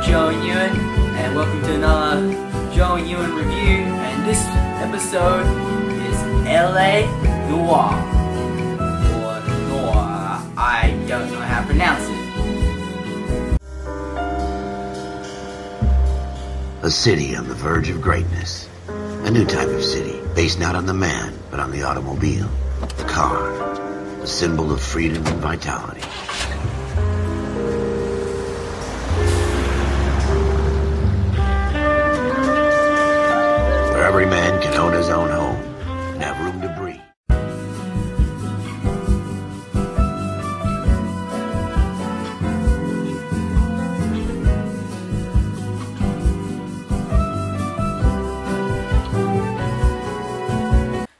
Joe and NewiN, and welcome to another Joe and NewiN review. And this episode is LA Noire, or Noire. I don't know how to pronounce it. A city on the verge of greatness. A new type of city, based not on the man, but on the automobile, the car, a symbol of freedom and vitality. Where every man can own his own home and have room to breathe.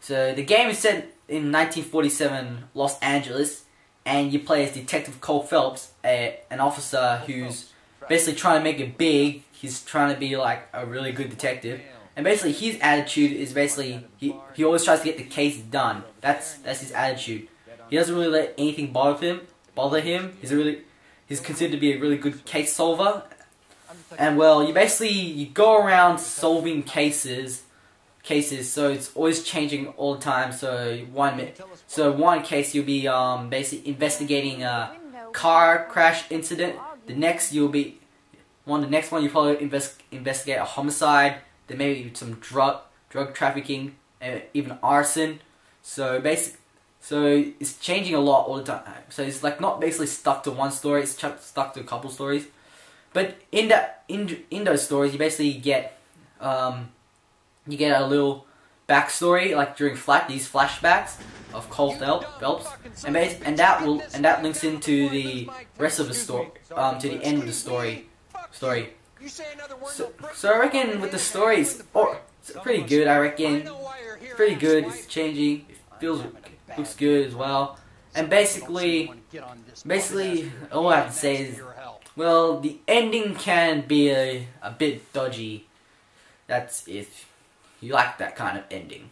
So the game is set in 1947 Los Angeles, and you play as Detective Cole Phelps, an officer who's basically trying to make it big. He's trying to be like a really good detective, and basically his attitude is basically he always tries to get the case done. That's his attitude. He doesn't really let anything bother him. He's considered to be a really good case solver, and well, you go around solving cases, so it's always changing all the time. So one case you'll be basically investigating a car crash incident. The next one you probably investigate a homicide. Then maybe some drug trafficking, and even arson. So it's changing a lot all the time. So it's like not basically stuck to one story. It's stuck to a couple stories. But in those stories, you basically get a little backstory, like during these flashbacks of Cole Phelps, and that links into the rest of the story, to the end of the story. So I reckon with the story, it's pretty good. I reckon it's pretty good. It's changing. Looks good as well. And basically, all I have to say is, well, the ending can be a bit dodgy. That's if you like that kind of ending.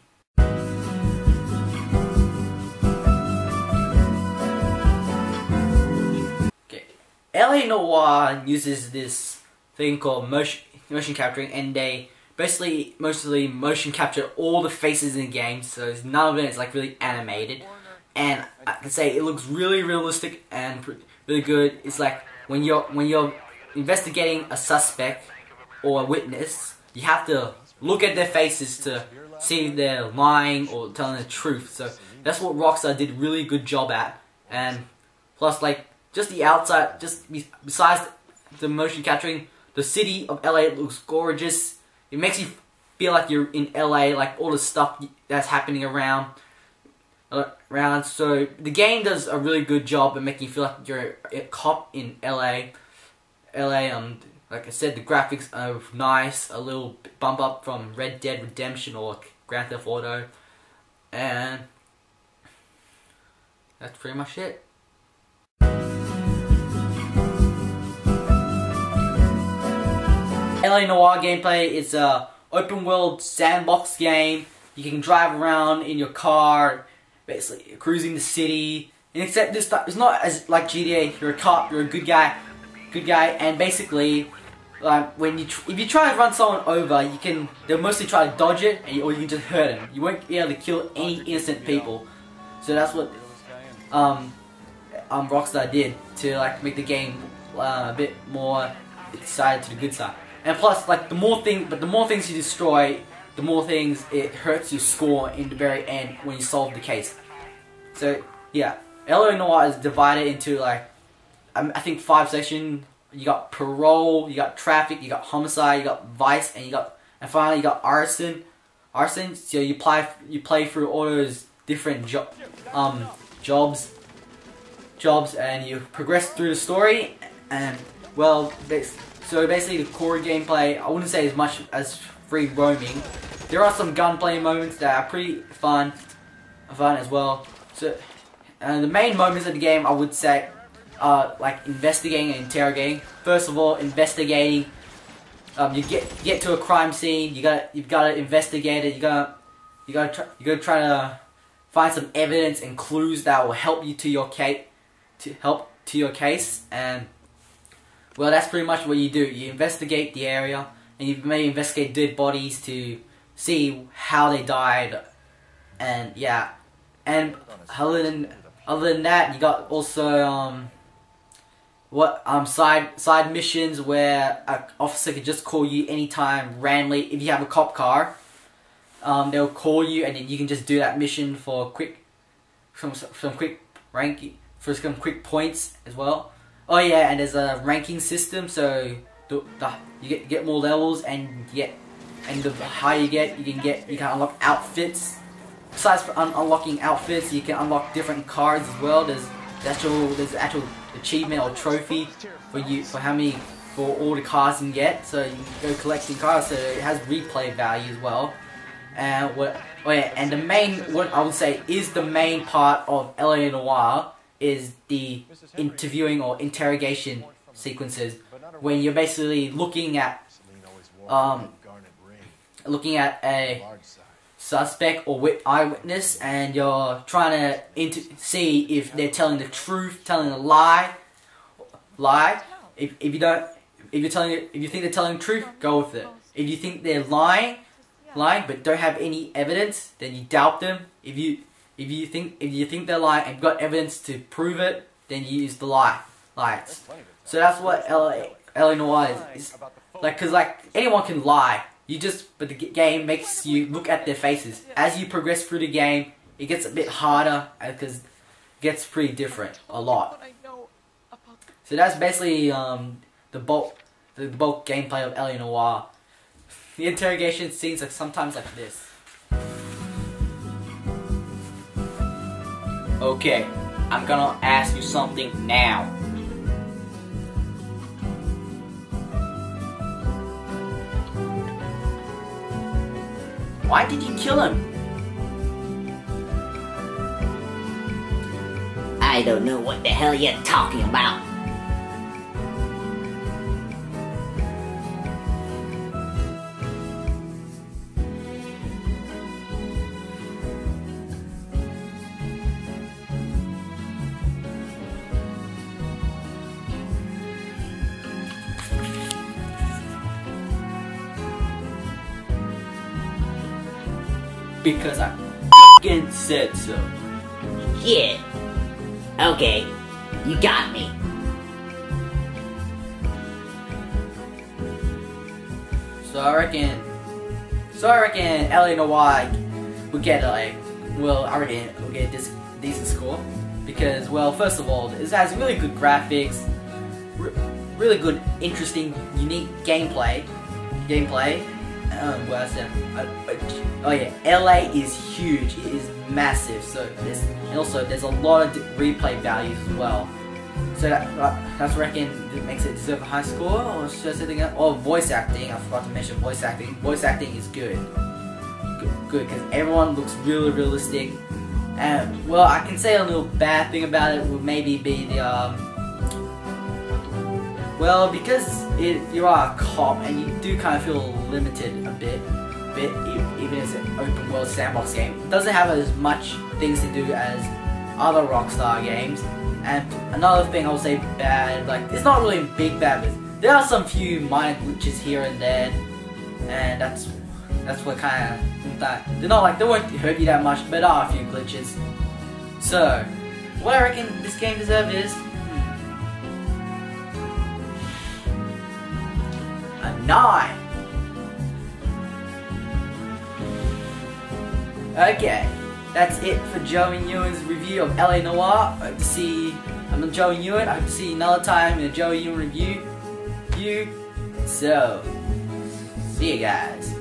Okay, LA Noire uses this thing called motion capturing, and they basically mostly motion capture all the faces in the game, so none of it is like really animated. And I can say it looks really realistic and really good. It's like when you're investigating a suspect or a witness, you have to look at their faces to see if they're lying or telling the truth. So that's what Rockstar did a really good job at. And plus, like, just the outside, besides the motion capturing, the city of LA looks gorgeous. It makes you feel like you're in LA, like all the stuff that's happening around. So the game does a really good job at making you feel like you're a cop in LA. Like I said, the graphics are nice, a little bump up from Red Dead Redemption or Grand Theft Auto, and that's pretty much it. LA Noire gameplay is a open world sandbox game. You can drive around in your car, basically cruising the city. And except this time, it's not as like GTA. You're a cop. You're a good guy, and basically, like if you try to run someone over, they'll mostly try to dodge it, or you can just hurt them. You won't be able to kill any innocent people. So that's what Rockstar did to like make the game a bit more excited to the good side. And plus, like the more things you destroy, the more things it hurts your score in the very end when you solve the case. So yeah, LA Noire is divided into like I think 5 sections. You got parole, you got traffic, you got homicide, you got vice, and finally you got arson. So you play through all those different jobs, and you progress through the story. And well, so basically the core gameplay, I wouldn't say as much as free roaming. There are some gunplay moments that are pretty fun as well. So the main moments of the game, I would say, like investigating and interrogating. First of all, investigating. You get to a crime scene. You've got to investigate it. You gotta try to find some evidence and clues that will help you to your case. And well, that's pretty much what you do. You investigate the area, and you may investigate dead bodies to see how they died, and yeah. And other than that, you got also side missions where an officer can just call you anytime randomly. If you have a cop car, they'll call you, and then you can just do that mission for some quick ranking, for some quick points as well. Oh yeah, and there's a ranking system, so you get more levels, and the higher you get, you can unlock outfits. Besides for unlocking outfits, you can unlock different cards as well. There's actual achievement or trophy for all the cars you can get. So you can go collecting cars. So it has replay value as well. And what I would say is the main part of LA Noire is the interviewing or interrogation sequences, when you're basically looking at a suspect or eyewitness, and you're trying to see if they're telling the truth, telling a lie. If you think they're telling the truth, go with it. If you think they're lying but don't have any evidence, then you doubt them. If you think they're lying and you've got evidence to prove it, then you use the lies. So that's what LA Noire is. Cause anyone can lie. But the game makes you look at their faces. As you progress through the game, it gets a bit harder because it gets pretty different a lot. So that's basically the bulk gameplay of LA Noire. The interrogation scenes are sometimes like this. Okay, I'm gonna ask you something now. Why did you kill him? I don't know what the hell you're talking about. Because I f***ing said so. Yeah. Okay, you got me. So I reckon LA Noire will get I reckon we'll get this decent score, because, well, first of all, it has really good graphics, really good, interesting, unique gameplay. Oh yeah, LA is huge. It is massive. So there's a lot of replay values as well. So that's reckon it makes it deserve a high score. Or should I say something else? Oh, voice acting. I forgot to mention voice acting. Voice acting is good because everyone looks really realistic. And, well, I can say a little bad thing about it would maybe be the well, because you are a cop and you do kind of feel limited a bit, even as an open world sandbox game. It doesn't have as much things to do as other Rockstar games. And another thing I would say bad, it's not really big bad, but there are some few minor glitches here and there, and that's what kind of they're not they won't hurt you that much, but there are a few glitches. So what I reckon this game deserves is a 9. Okay, that's it for Joey NewiN's review of LA Noire. I'm Joey NewiN. I hope to see you another time in a Joey NewiN review. So, see you guys.